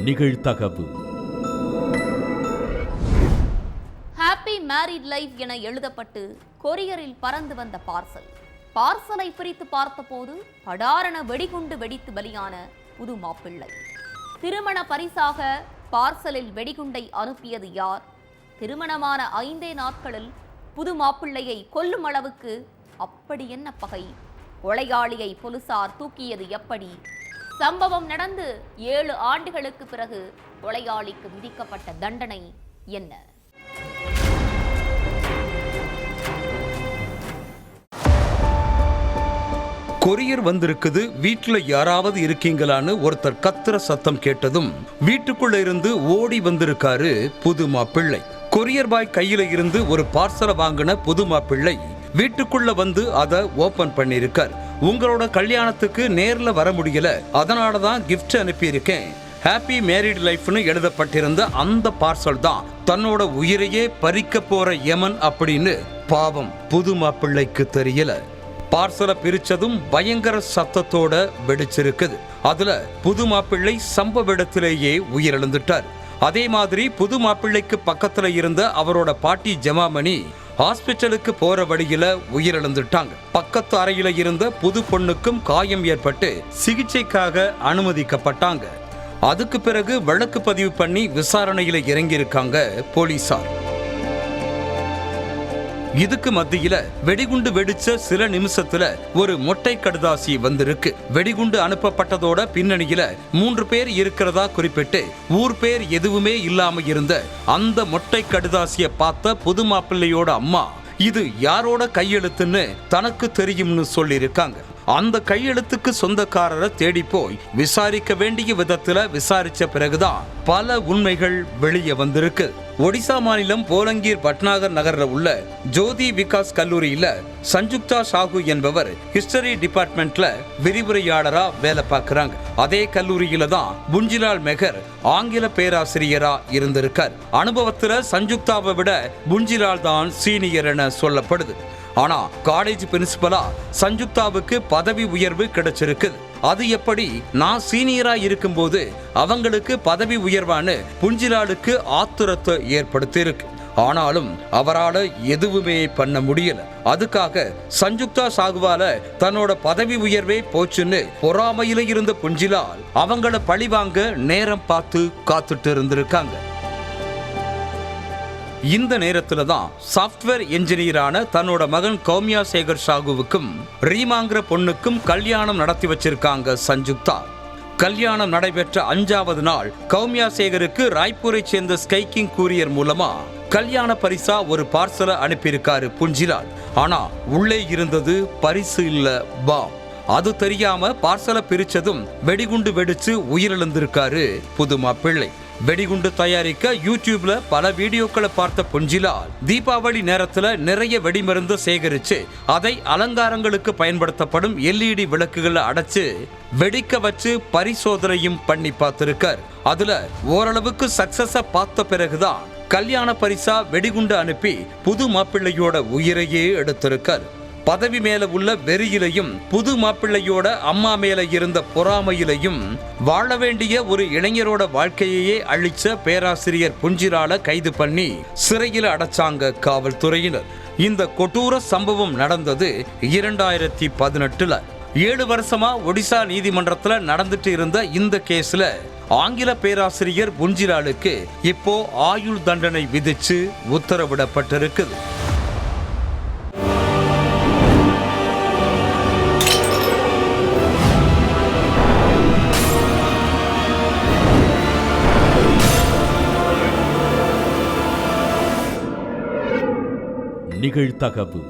நிகழ்தகவு. Happy married life என எழுதப்பட்டு கொரியரில் பறந்து வந்த பார்சலை பிரித்து பார்த்தபோது படாரண வெடிகுண்டு வெடித்து பலியான புது மாப்பிள்ளை. திருமண பரிசாக பார்சலில் வெடிகுண்டை அனுப்பியது யார்? திருமணமான 5 நாட்களில் புது மாப்பிள்ளையை கொல்லும் அளவுக்கு அப்படி என்ன பகை? கொலையாளியை போலீசார் தூக்கியது எப்படி? சம்பவம் நடந்து 7 ஆண்டுகளுக்கு பிறகு கொலையாளிக்கு விதிக்கப்பட்ட தண்டனை என்ன? கொரியர் வந்திருக்குது, வீட்டுல யாராவது இருக்கீங்களான்னு ஒருத்தர் கத்துற சத்தம் கேட்டதும் வீட்டுக்குள்ள இருந்து ஓடி வந்திருக்காரு புது மாப்பிள்ளை. கொரியர் பாய் கையில இருந்து ஒரு பார்சலை வாங்கின புது மாப்பிள்ளை வீட்டுக்குள்ள வந்து அதை ஓபன் பண்ணிருக்கார். உங்களோட கல்யாணத்துக்கு நேர்ல வர முடியல, அதனாலதான் கிஃப்ட் அனுப்பியிருக்கேன். ஹாப்பி மேரிட் லைஃப்னு எழுதப்பட்டிருந்த அந்த பார்சல் தான் தன்னோட உயிரையே பறிக்க போற யமன் அப்படின்னு பாவம் புது மாப்பிள்ளைக்கு தெரியல. பார்சலை பிரிச்சதும் பயங்கர சத்தத்தோட வெடிச்சிருக்குது. அதுல புது மாப்பிள்ளை சம்பவ இடத்திலேயே உயிரிழந்துட்டார். அதே மாதிரி புது மாப்பிள்ளைக்கு பக்கத்துல இருந்த அவரோட பாட்டி ஜமாமணி ஹாஸ்பிட்டலுக்கு போற வழியில உயிரிழந்துட்டாங்க. பக்கத்து அறையில இருந்த புது பொண்ணுக்கும் காயம் ஏற்பட்டு சிகிச்சைக்காக அனுமதிக்கப்பட்டாங்க. அதுக்கு பிறகு வழக்கு பதிவு பண்ணி விசாரணையில இறங்கியிருக்காங்க போலீசார். இதுக்கு மத்தியில வெடிகுண்டு வெடிச்ச சில நிமிஷத்துல ஒரு மொட்டை கடுதாசி வந்திருக்கு. வெடிகுண்டு அனுப்பப்பட்டதோட பின்னணியில 3 பேர் இருக்கிறதா குறிப்பிட்டு ஊர் பேர் எதுவுமே இல்லாம இருந்த அந்த மொட்டை கடுதாசிய பார்த்த புது மாப்பிள்ளையோட அம்மா இது யாரோட கையெழுத்துன்னு தனக்கு தெரியும்னு சொல்லியிருக்காங்க. அந்த கையெழுத்துக்கு சொந்தக்காரரை தேடி போய் விசாரிக்க வேண்டிய விதத்துல விசாரிச்ச பிறகுதான் பல உண்மைகள் வெளியே வந்திருக்கு. ஒடிசா மாநிலம் போலங்கீர் பட்நாகர் நகர்ல உள்ள ஜோதி விகாஸ் கல்லூரியில சஞ்சுக்தா சாகு என்பவர் ஹிஸ்டரி டிபார்ட்மெண்ட்ல விரிவுரையாளரா வேலை பார்க்கிறாங்க. அதே கல்லூரியில தான் புஞ்சிலால் மெஹர் ஆங்கில பேராசிரியரா இருந்திருக்கார். அனுபவத்துல சஞ்சுக்தாவை விட புஞ்சிலால் தான் சீனியர் என சொல்லப்படுது. ஆனா காலேஜ் பிரின்சிபலா சஞ்சுக்தாவுக்கு பதவி உயர்வு கிடைச்சிருக்கு. அது எப்படி? நான் சீனியரா இருக்கும்போது அவங்களுக்கு பதவி உயர்வான்னு புஞ்சிலாலுக்கு ஆத்திரத்தை ஏற்படுத்தி இருக்கு. ஆனாலும் அவரால் எதுவுமே பண்ண முடியல. அதுக்காக சஞ்சுக்தா சாகுவால தன்னோட பதவி உயர்வே போச்சுன்னு பொறாமையில இருந்த புஞ்சிலால் அவங்கள பழிவாங்க நேரம் பார்த்து காத்துட்டு இருந்திருக்காங்க. இந்த நேரத்துல தான் சாப்ட்வேர் என்ஜினியரான தன்னோட மகன் கௌமியா சேகர் சாகுவுக்கும் ரீமாங்கிற பொண்ணுக்கும் கல்யாணம் நடத்தி வச்சிருக்காங்க சஞ்சுக்தா. கல்யாணம் நடைபெற்ற 5வது நாள் கௌமியா சேகருக்கு ராய்ப்பூரை சேர்ந்த ஸ்கைக்கிங் கூரியர் மூலமா கல்யாண பரிசா ஒரு பார்சலை அனுப்பியிருக்காரு புஞ்சிலால். ஆனா உள்ளே இருந்தது பரிசு இல்ல, பாம். அது தெரியாம பார்சலை பிரிச்சதும் வெடிகுண்டு வெடிச்சு உயிரிழந்திருக்காரு புது மாப்பிள்ளை. வெடிகுண்டு தயாரிக்க யூடியூப்ல பல வீடியோக்களை பார்த்த புஞ்சிலால் தீபாவளி நேரத்துல நிறைய வெடிமருந்து சேகரிச்சு அதை அலங்காரங்களுக்கு பயன்படுத்தப்படும் LED விளக்குகளை அடைச்சு வெடிக்க வச்சு பரிசோதனையும் பண்ணி பார்த்திருக்கார். அதுல ஓரளவுக்கு சக்சஸ பார்த்த பிறகுதான் கல்யாண பரிசா வெடிகுண்டு அனுப்பி புது மாப்பிள்ளையோட உயிரையே எடுத்திருக்கார். பதவி மேல உள்ள வெறியிலையும் புது மாப்பிள்ளையோட அம்மா மேல இருந்த பொறாமையிலையும் வாழ வேண்டிய ஒரு இளைஞரோட வாழ்க்கையே அழிச்ச பேராசிரியர் புஞ்சிலால கைது பண்ணி சிறையில் அடைச்சாங்க காவல்துறையினர். இந்த கொடூர சம்பவம் நடந்தது 2018. 7 வருஷமா ஒடிசா நீதிமன்றத்துல நடந்துட்டு இருந்த இந்த கேஸ்ல ஆங்கில பேராசிரியர் புஞ்சிலாலுக்கு இப்போ ஆயுள் தண்டனை விதிச்சு உத்தரவிடப்பட்டிருக்குது. நிகழ்தகவு.